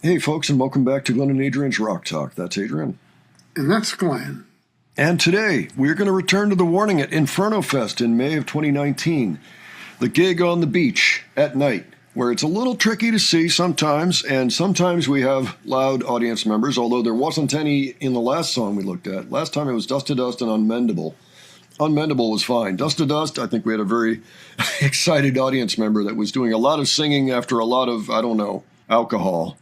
Hey, folks, and welcome back to Glenn and Adrian's Rock Talk. That's Adrian. And that's Glenn. And today, we're going to return to the Warning at Inferno Fest in May of 2019. The gig on the beach at night, where it's a little tricky to see sometimes, and sometimes we have loud audience members, although there wasn't any in the last song we looked at. Last time it was Dust to Dust and Unmendable. Unmendable was fine. Dust to Dust, I think we had a very excited audience member that was doing a lot of singing after a lot of, alcohol.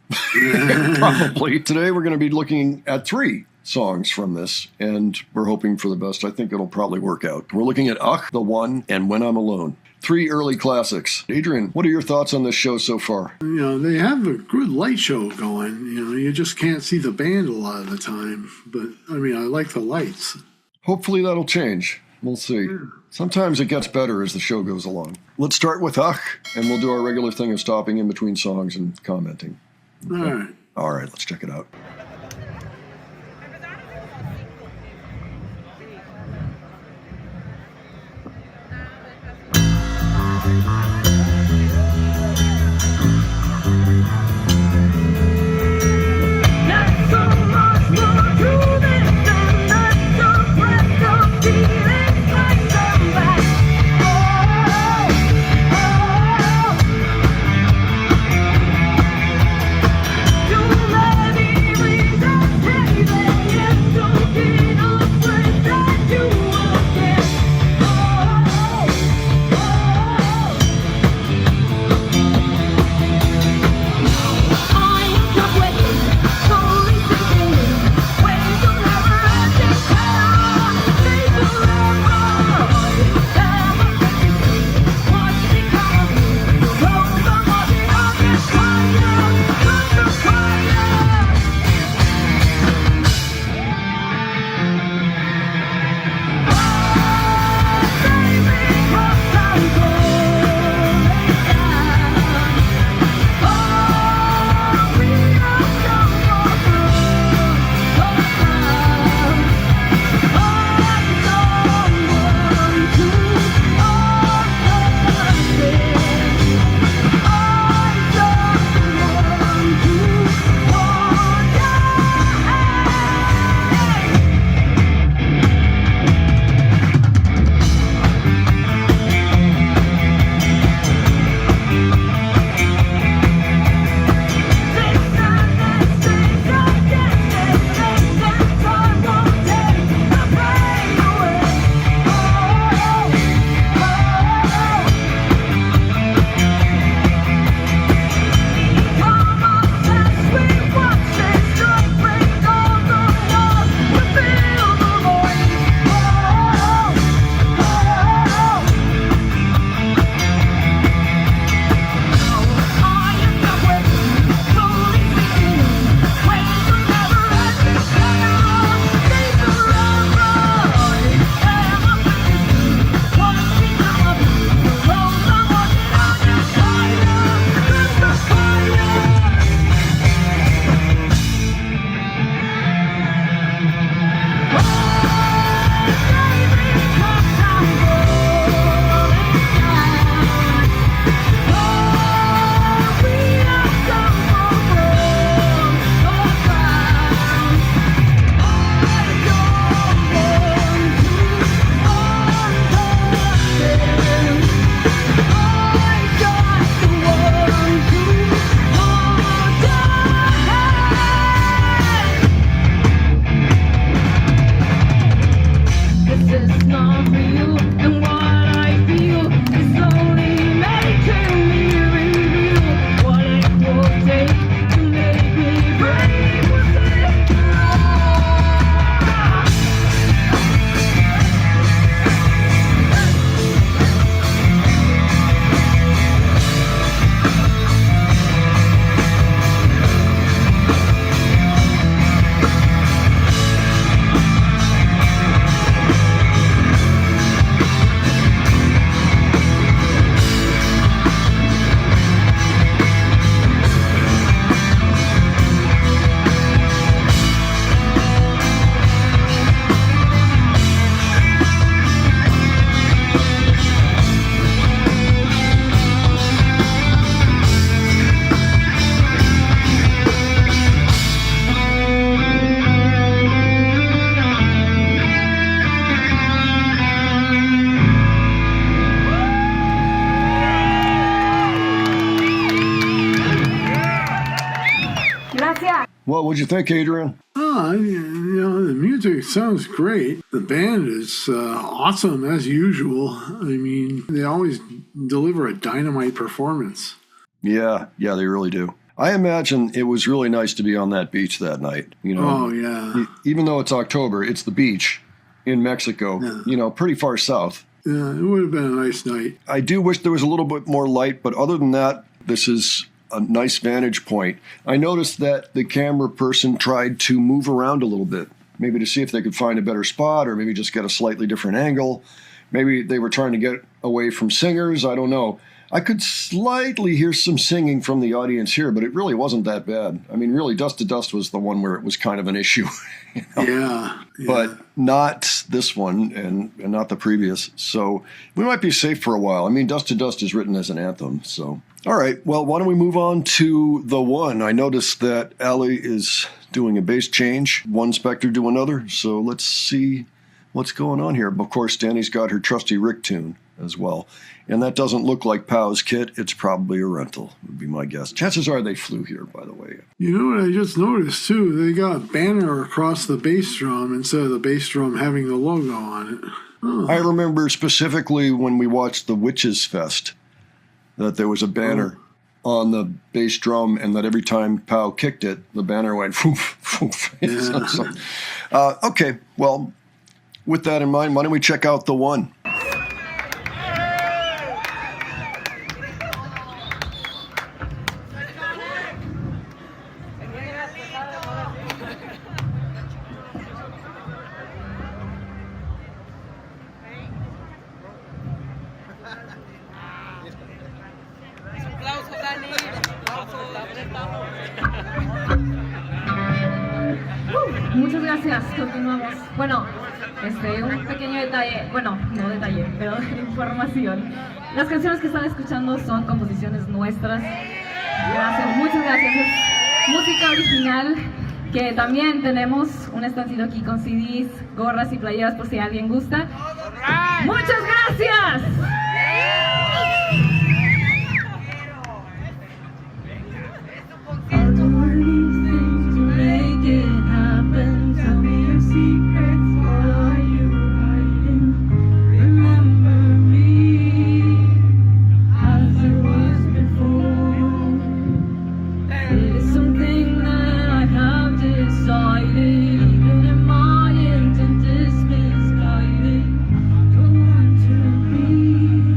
Probably. Today we're going to be looking at 3 songs from this, and we're hoping for the best. I think it'll probably work out. We're looking at Ach, The One, and When I'm Alone. 3 early classics. Adrian, what are your thoughts on this show so far? They have a good light show going. You just can't see the band a lot of the time. But, I like the lights. Hopefully that'll change. We'll see. Yeah. Sometimes it gets better as the show goes along. Let's start with Ach, and we'll do our regular thing of stopping in between songs and commenting. Okay. All right, let's check it out. gracias. What would you think, Adrian? The music sounds great. The band is awesome as usual. I mean, they always deliver a dynamite performance. Yeah, they really do. I imagine it was really nice to be on that beach that night. Oh, yeah. Even though it's October, it's the beach in Mexico, pretty far south. Yeah, it would have been a nice night. I do wish there was a little bit more light, but other than that, this is a nice vantage point. I noticed that the camera person tried to move around a little bit, maybe to see if they could find a better spot or maybe just get a slightly different angle. Maybe they were trying to get away from singers. I don't know. I could slightly hear some singing from the audience here, but it really wasn't that bad. I mean, really, Dust to Dust was the one where it was kind of an issue. Yeah. But not this one and not the previous. So we might be safe for a while. I mean, Dust to Dust is written as an anthem. So, all right. Well, why don't we move on to the one? I noticed that Ali is doing a bass change, one Spectre to another. So let's see what's going on here. Of course, Danny's got her trusty Rick tune as well. And that doesn't look like Pow's kit. It's probably a rental, would be my guess. Chances are they flew here, by the way. You know what I just noticed, too? They got a banner across the bass drum instead of the bass drum having the logo on it. Oh. I remember specifically when we watched the Witches Fest that there was a banner on the bass drum and that every time Pow kicked it, the banner went foof, foof. Yeah. Okay, well, with that in mind, why don't we check out the one? Muchas gracias, continuamos. Bueno, un pequeño detalle, bueno, no detalle, pero información. Las canciones que están escuchando son composiciones nuestras. Gracias, muchas gracias. Es música original, que también tenemos un estancito aquí con CDs, gorras y playeras por si alguien gusta. ¡Muchas gracias! Even in my intent is misguided. Don't want to be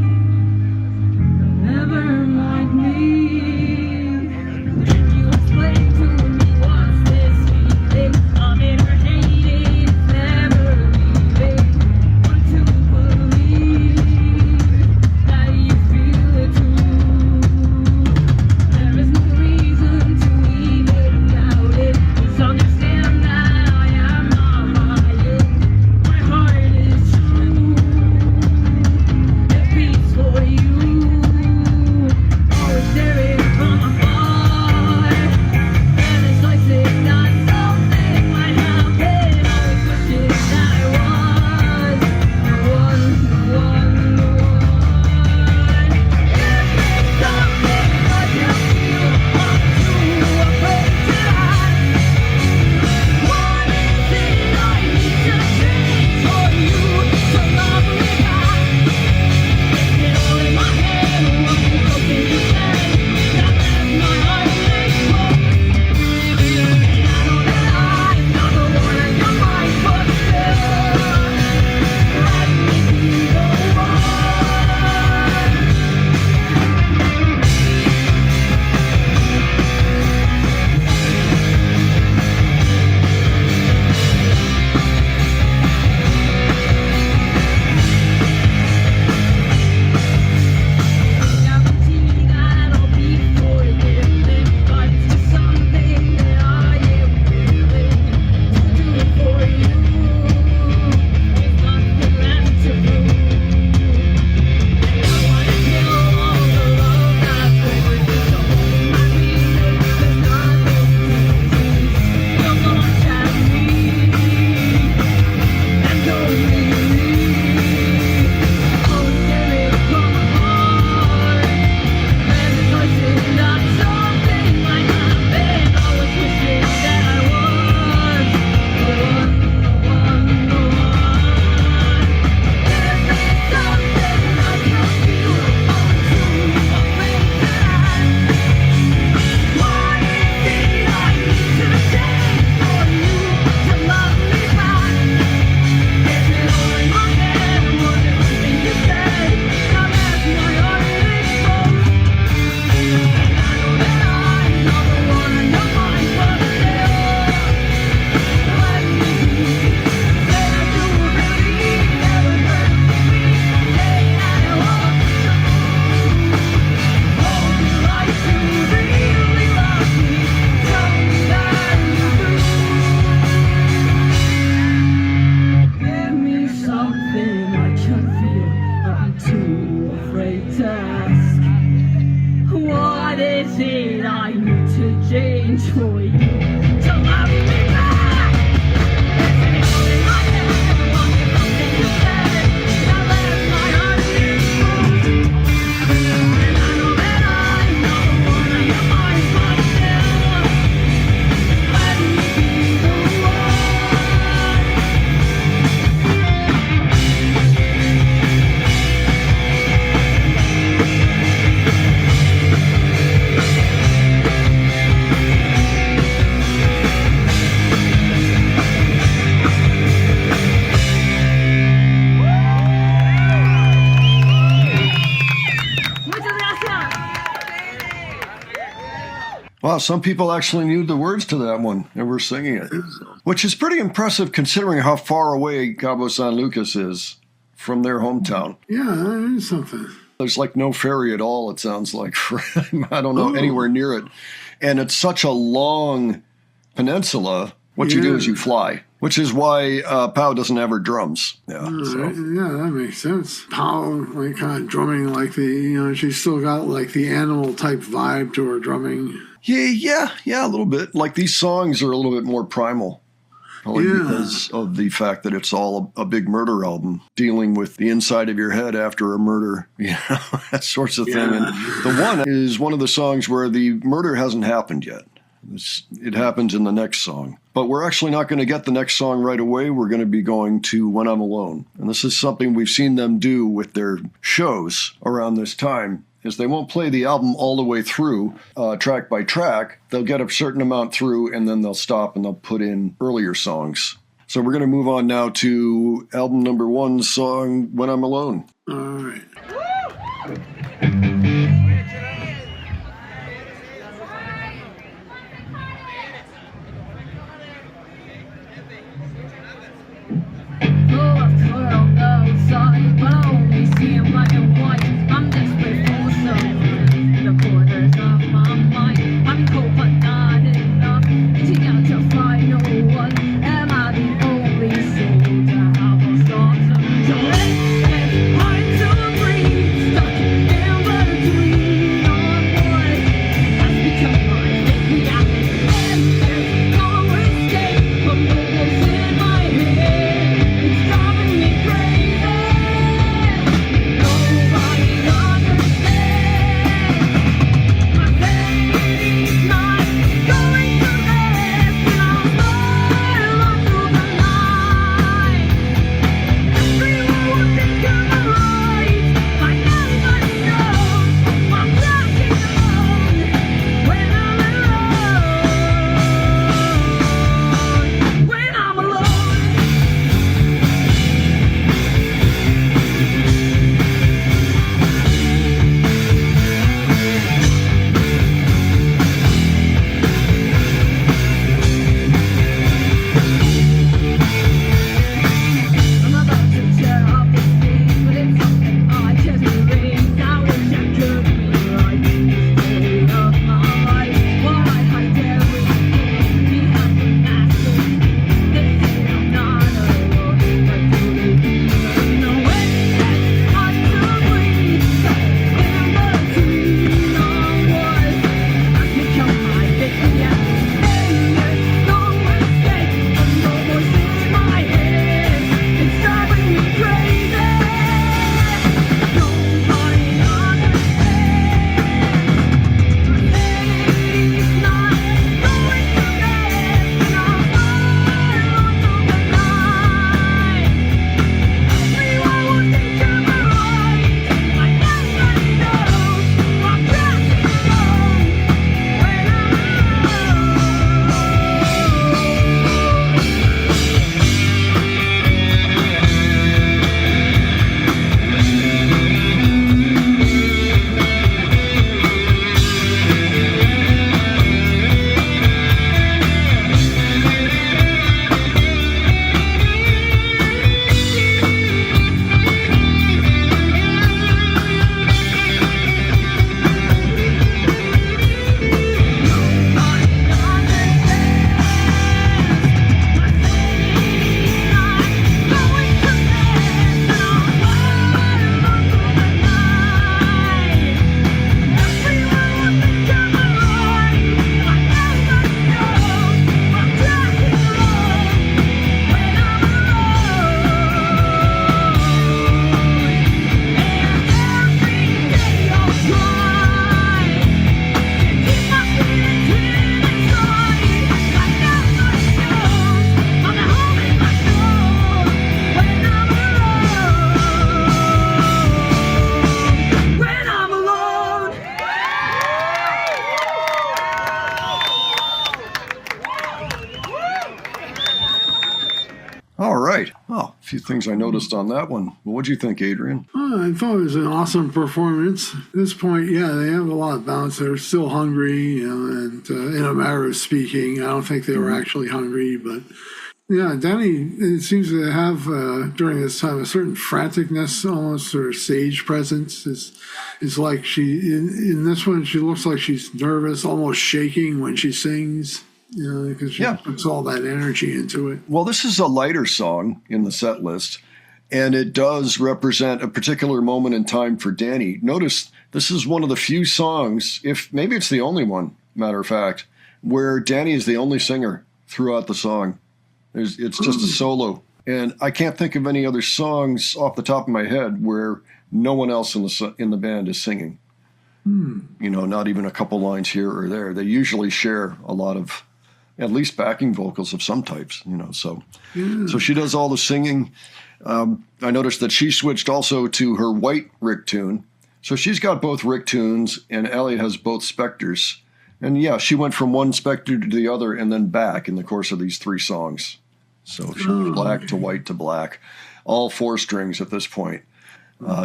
change for you to love me back. It's the only life that I ever wanted, something you said. Now let my heart be exposed. And I know that I'm not the one of your eyes, but still, let me be the one. Muchas gracias. Wow, some people actually knew the words to that one and were singing it, which is pretty impressive considering how far away Cabo San Lucas is from their hometown. Yeah, that is something. There's like no ferry at all, it sounds like. I don't know, anywhere near it. And it's such a long peninsula. What you do is you fly, which is why Pau doesn't have her drums. Yeah, so. Yeah, that makes sense. Pau, like kind of drumming like she's still got like the animal type vibe to her drumming. Yeah, a little bit. Like these songs are a little bit more primal. Probably because of the fact that it's all a big murder album dealing with the inside of your head after a murder, that sorts of thing. And the one is one of the songs where the murder hasn't happened yet. It happens in the next song. But we're actually not going to get the next song right away. We're going to be going to When I'm Alone. And this is something we've seen them do with their shows around this time, is they won't play the album all the way through, track by track. They'll get a certain amount through, and then they'll stop and they'll put in earlier songs. So we're going to move on now to album number 1 song, When I'm Alone. All right. But I only see him black and white. I'm desperate for some the corners of my mind. I'm cold but not enough, reaching out to find no one. Am I the only soul to have a strong? So let's get hard to breathe. All right. Well, a few things I noticed on that one. Well, what'd you think, Adrian? I thought it was an awesome performance. At this point, yeah, they have a lot of bounce. They're still hungry, and in a matter of speaking, I don't think they were actually hungry, but yeah, Danny, it seems to have during this time a certain franticness, almost, or stage presence. Is like in this one, she looks like she's nervous, almost shaking when she sings. Because she puts all that energy into it. Well, this is a lighter song in the set list, and it does represent a particular moment in time for Danny. Notice this is one of the few songs, if maybe it's the only one, matter of fact, where Danny is the only singer throughout the song. It's just a solo. And I can't think of any other songs off the top of my head where no one else in the band is singing. Not even a couple lines here or there. They usually share a lot of at least backing vocals of some types, so she does all the singing. I noticed that she switched also to her white Rick tune. So she's got both Rick tunes, and Ellie has both Spectres. And yeah, she went from one Spectre to the other and then back in the course of these 3 songs. So she was black to white to black, all 4 strings at this point.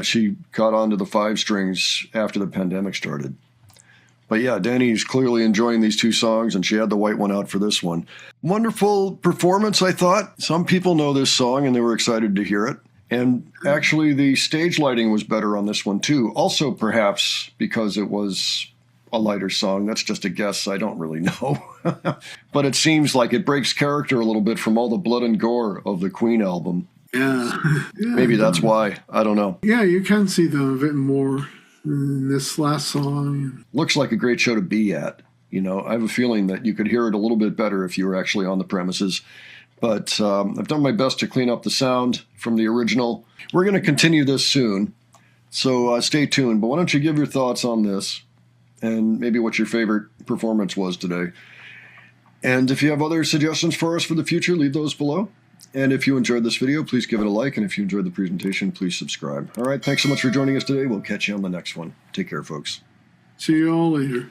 She caught on to the 5 strings after the pandemic started. But yeah, Danny's clearly enjoying these 2 songs, and she had the white one out for this one. Wonderful performance, I thought. Some people know this song, and they were excited to hear it. And actually, the stage lighting was better on this one, too. Also, perhaps because it was a lighter song. That's just a guess. I don't really know. But it seems like it breaks character a little bit from all the blood and gore of the Queen album. Yeah. Maybe that's why. I don't know. Yeah, you can see them a bit more in this last song. Looks like a great show to be at. I have a feeling that you could hear it a little bit better if you were actually on the premises. But I've done my best to clean up the sound from the original. We're going to continue this soon, so stay tuned. But why don't you give your thoughts on this and maybe what your favorite performance was today. And if you have other suggestions for us for the future, leave those below. And if you enjoyed this video, please give it a like. And if you enjoyed the presentation, please subscribe. All right, thanks so much for joining us today. We'll catch you on the next one. Take care, folks. See you all later.